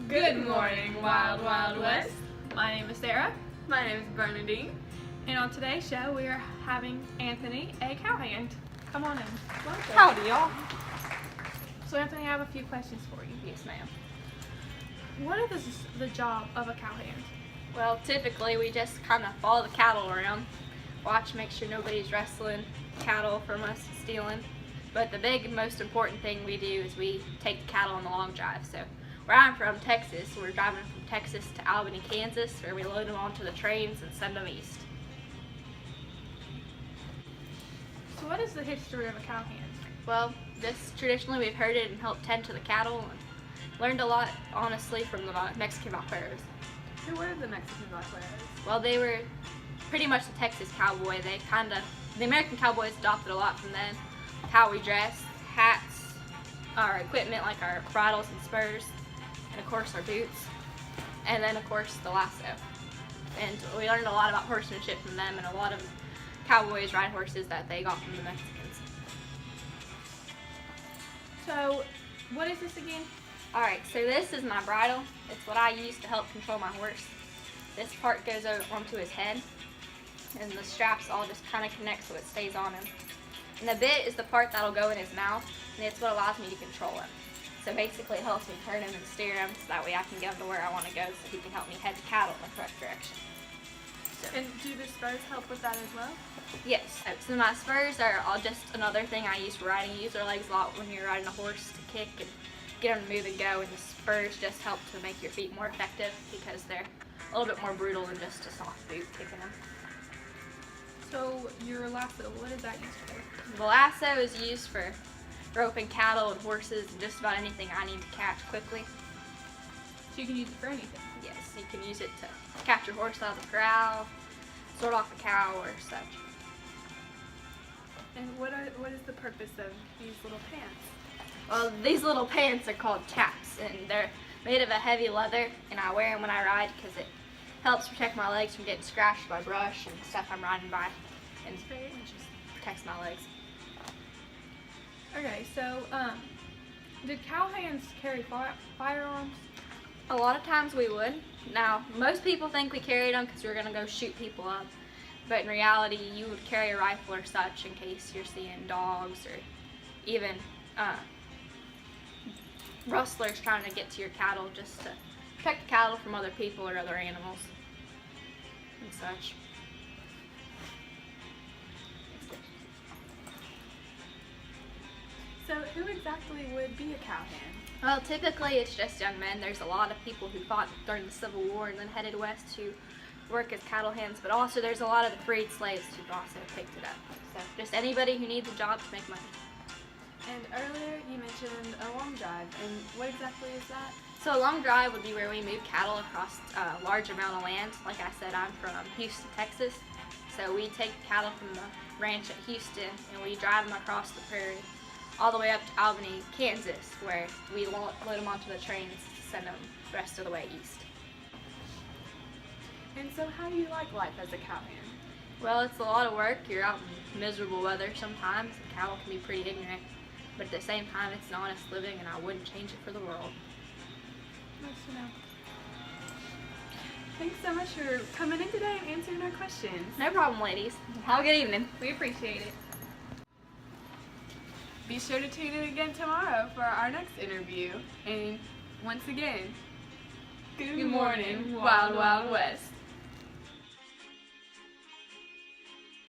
Good morning, Wild Wild West. My name is Sarah, My name is Bernadine. and on today's show we are having Anthony, a cowhand. Come on in. Howdy, y'all. So Anthony, I have a few questions for you. Yes, ma'am. What is the job of a cowhand? Well, typically we just kind of follow the cattle around, watch, make sure nobody's wrestling cattle from us, stealing. But the big, most important thing we do is we take the cattle on the long drive. So where I'm from, Texas, we're driving from Texas to Albany, Kansas, where we load them onto the trains and send them east. So what is the history of a cowhand? Well, this traditionally we've heard it and helped tend to the cattle and learned a lot, honestly, from the Mexican vaqueros. Who were the Mexican vaqueros? Well, they were pretty much the Texas cowboy. The American cowboys adopted a lot from them. How we dress, hats, our equipment like our bridles and spurs, and of course our boots, and then of course the lasso. And we learned a lot about horsemanship from them, and a lot of cowboys ride horses that they got from the Mexicans. So what is this again? Alright, so this is my bridle. It's what I use to help control my horse. This part goes onto his head, and the straps all just kind of connect so it stays on him. And the bit is the part that'll go in his mouth, and it's what allows me to control him. So basically it helps me turn him and steer him so that way I can get him to where I want to go so he can help me head the cattle in the correct direction. And do the spurs help with that as well? Yes, so my spurs are all just another thing I use for riding. You use your legs a lot when you're riding a horse to kick and get them to move and go, and the spurs just help to make your feet more effective because they're a little bit more brutal than just a soft boot kicking them. So your lasso, what is that used for? The lasso is used for roping cattle and horses and just about anything I need to catch quickly. So you can use it for anything? Yes, you can use it to catch your horse out of the corral, sort off a cow or such. And what is the purpose of these little pants? Well, these little pants are called chaps, and they're made of a heavy leather, and I wear them when I ride because it helps protect my legs from getting scratched by brush and stuff I'm riding by, and It's very interesting. protects my legs. Okay, so did cowhands carry firearms? A lot of times we would. Now, most people think we carried them because we were going to go shoot people up, but in reality, you would carry a rifle or such in case you're seeing dogs or even rustlers trying to get to your cattle, just to protect the cattle from other people or other animals and such. So who exactly would be a cowhand? Well, typically it's just young men. There's a lot of people who fought during the Civil War and then headed west to work as cattle hands, but also there's a lot of the freed slaves who also picked it up. So just anybody who needs a job to make money. And earlier you mentioned a long drive, and what exactly is that? So a long drive would be where we move cattle across a large amount of land. Like I said, I'm from Houston, Texas. So we take cattle from the ranch at Houston and we drive them across the prairie all the way up to Albany, Kansas, where we load them onto the trains to send them the rest of the way east. And so how do you like life as a cowhand? Well, it's a lot of work. You're out in miserable weather sometimes. The cattle can be pretty ignorant, but at the same time, it's an honest living, and I wouldn't change it for the world. Nice to know. Thanks so much for coming in today and answering our questions. No problem, ladies. Have a good evening. We appreciate it. Be sure to tune in again tomorrow for our next interview. And once again, good morning, Wild Wild West.